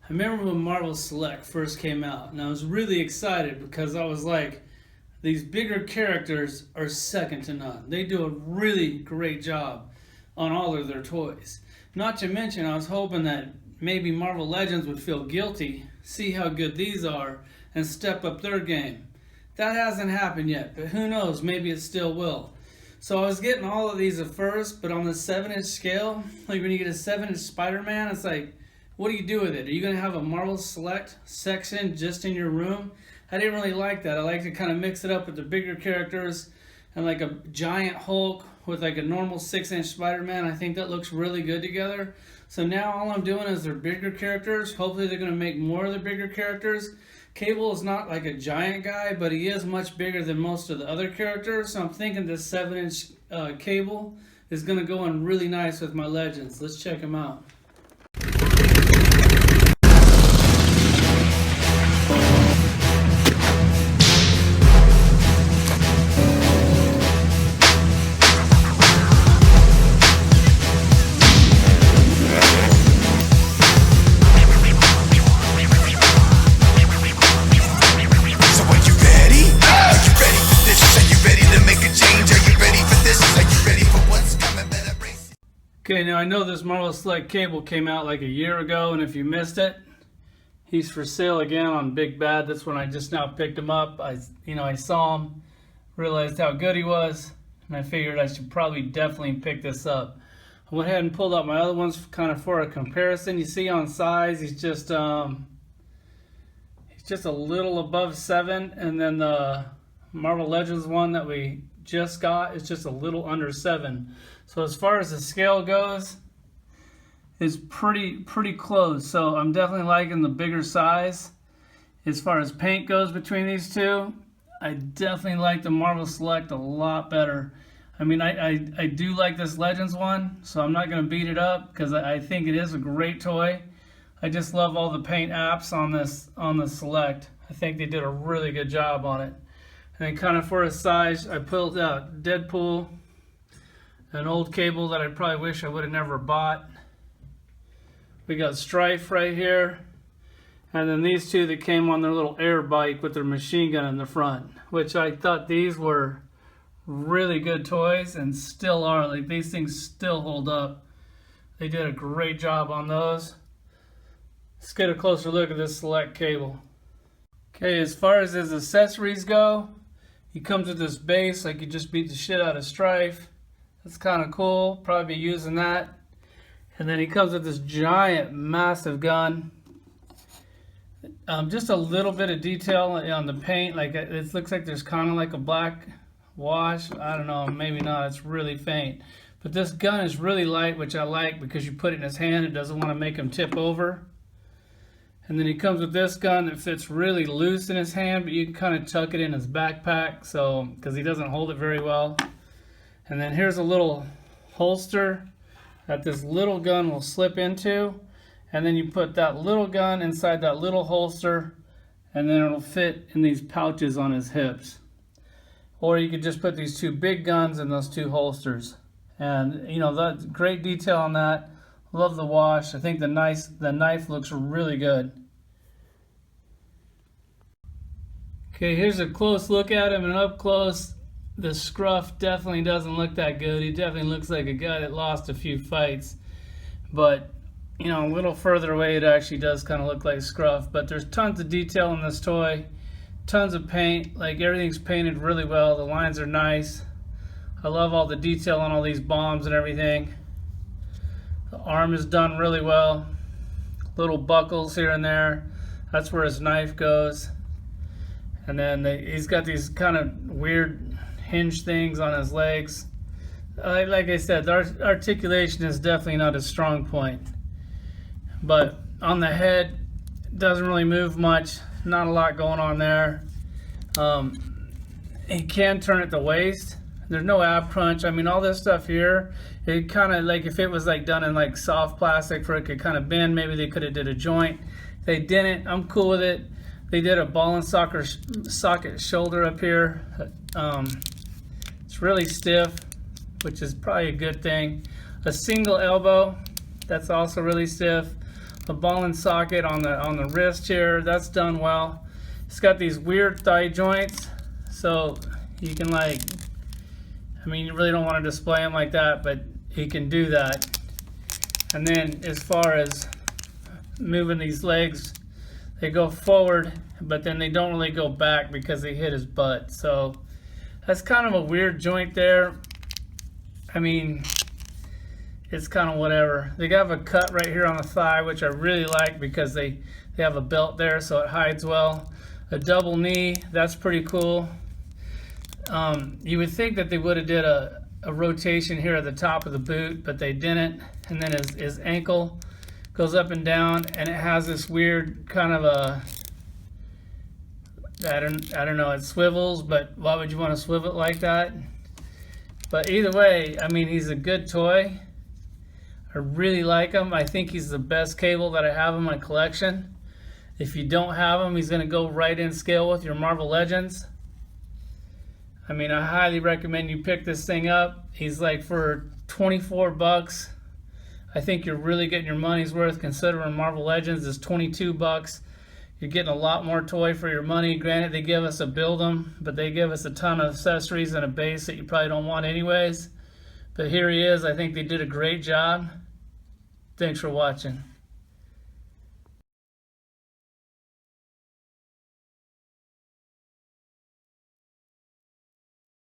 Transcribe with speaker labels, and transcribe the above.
Speaker 1: I remember when Marvel Select first came out, and I was really excited because I was like, these bigger characters are second to none. They do a really great job on all of their toys. Not to mention, I was hoping that maybe Marvel Legends would feel guilty, see how good these are, and step up their game. That hasn't happened yet, but who knows, maybe it still will. So I was getting all of these at first, but on the 7-inch scale, like when you get a 7-inch Spider-Man, it's like, what do you do with it? Are you going to have a Marvel Select section just in your room? I didn't really like that. I like to kind of mix it up with the bigger characters and like a giant Hulk with like a normal 6-inch Spider-Man. I think that looks really good together. So now all I'm doing is their bigger characters. Hopefully they're going to make more of the bigger characters. Cable is not like a giant guy, but he is much bigger than most of the other characters. So I'm thinking this 7-inch Cable is going to go in really nice with my Legends. Let's check him out. Okay, now I know this Marvel Select Cable came out like a year ago, and if you missed it, he's for sale again on Big Bad. That's when I just now picked him up. I saw him, realized how good he was, and I figured I should probably definitely pick this up. I went ahead and pulled out my other ones kind of for a comparison. You see on size, he's just a little above 7, and then the Marvel Legends one that we just got is just a little under 7. So as far as the scale goes, it's pretty close. So I'm definitely liking the bigger size. As far as paint goes between these two, I definitely like the Marvel Select a lot better. I mean, I do like this Legends one, so I'm not going to beat it up because I think it is a great toy. I just love all the paint apps on the Select. I think they did a really good job on it. And then kind of for a size, I pulled out Deadpool, an old Cable that I probably wish I would have never bought. We got Strife right here. And then these two that came on their little air bike with their machine gun in the front, which I thought these were really good toys and still are. Like, these things still hold up. They did a great job on those. Let's get a closer look at this Select Cable. Okay, as far as his accessories go, he comes with this base like you just beat the shit out of Strife. That's kind of cool. Probably be using that. And then he comes with this giant, massive gun. Just a little bit of detail on the paint. Like, it looks like there's kind of like a black wash. I don't know, maybe not. It's really faint. But this gun is really light, which I like because you put it in his hand. It doesn't want to make him tip over. And then he comes with this gun that fits really loose in his hand, but you can kind of tuck it in his backpack, so because he doesn't hold it very well. And then here's a little holster that this little gun will slip into, and then you put that little gun inside that little holster, and then it'll fit in these pouches on his hips. Or you could just put these two big guns in those two holsters. And you know, that's great detail on that. Love the wash. I think the knife looks really good. Okay, here's a close look at him, and up close, the scruff definitely doesn't look that good. He definitely looks like a guy that lost a few fights. But, you know, a little further away, it actually does kind of look like scruff. But there's tons of detail in this toy, tons of paint. Like, everything's painted really well. The lines are nice. I love all the detail on all these bombs and everything. The arm is done really well. Little buckles here and there. That's where his knife goes. And then he's got these kind of weird hinge things on his legs. Like I said, the articulation is definitely not a strong point. But on the head, it doesn't really move much. Not a lot going on there. He can turn at the waist. There's no ab crunch. I mean, all this stuff here, it kind of, like, if it was like done in like soft plastic for it could kind of bend, maybe they could have did a joint. They didn't. I'm cool with it. They did a ball and socket shoulder up here. It's really stiff, which is probably a good thing. A single elbow, that's also really stiff. the ball and socket on the wrist here. That's done well. It's got these weird thigh joints, so you can, like, I mean, you really don't want to display them like that, but you can do that. And then as far as moving these legs, they go forward, but then they don't really go back because they hit his butt. So that's kind of a weird joint there. I mean, it's kind of whatever. They have a cut right here on the thigh, which I really like because they have a belt there, so it hides well. A double knee, that's pretty cool. You would think that they would have did a rotation here at the top of the boot, but they didn't. And then his ankle goes up and down, and it has this weird kind of a, I don't know, it swivels, but why would you want to swivel it like that? But either way, I mean, he's a good toy. I really like him. I think he's the best cable that I have in my collection. If you don't have him, he's going to go right in scale with your Marvel Legends. I mean, I highly recommend you pick this thing up. He's like for 24 bucks. I think you're really getting your money's worth, considering Marvel Legends is 22 bucks. You're getting a lot more toy for your money. Granted, they give us a build 'em, but they give us a ton of accessories and a base that you probably don't want anyways. But here he is. I think they did a great job. Thanks for watching.